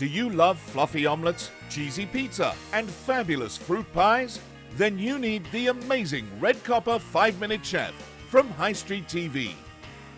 Do you love fluffy omelets, cheesy pizza, and fabulous fruit pies? Then you need the amazing Red Copper 5-Minute Chef from High Street TV.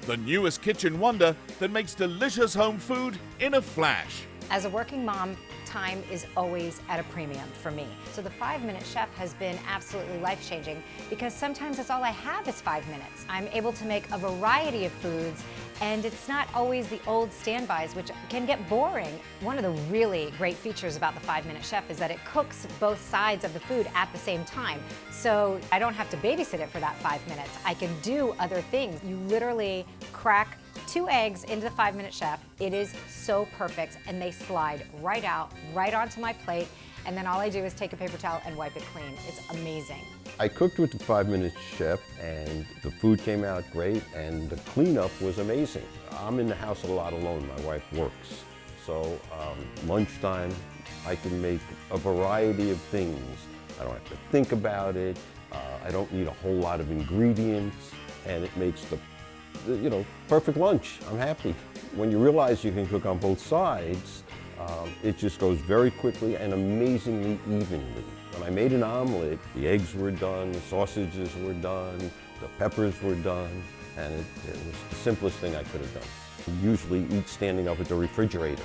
The newest kitchen wonder that makes delicious home food in a flash. As a working mom, time is always at a premium for me. So the 5-Minute Chef has been absolutely life-changing because sometimes that's all I have is 5 minutes. I'm able to make a variety of foods, and it's not always the old standbys, which can get boring. One of the really great features about the 5-Minute Chef is that it cooks both sides of the food at the same time. So I don't have to babysit it for that 5 minutes. I can do other things. You literally crack 2 eggs into the 5-Minute Chef. It is so perfect, and they slide right out, right onto my plate, and then all I do is take a paper towel and wipe it clean. It's amazing. I cooked with the 5-Minute Chef, and the food came out great, and the cleanup was amazing. I'm in the house a lot alone. My wife works, so lunchtime I can make a variety of things. I don't have to think about it. I don't need a whole lot of ingredients, and it makes the perfect lunch. I'm happy. When you realize you can cook on both sides, it just goes very quickly and amazingly evenly. When I made an omelet, the eggs were done, the sausages were done, the peppers were done, and it was the simplest thing I could have done. I usually eat standing up at the refrigerator,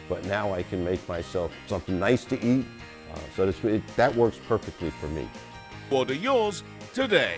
but now I can make myself something nice to eat, so that works perfectly for me. Order yours today.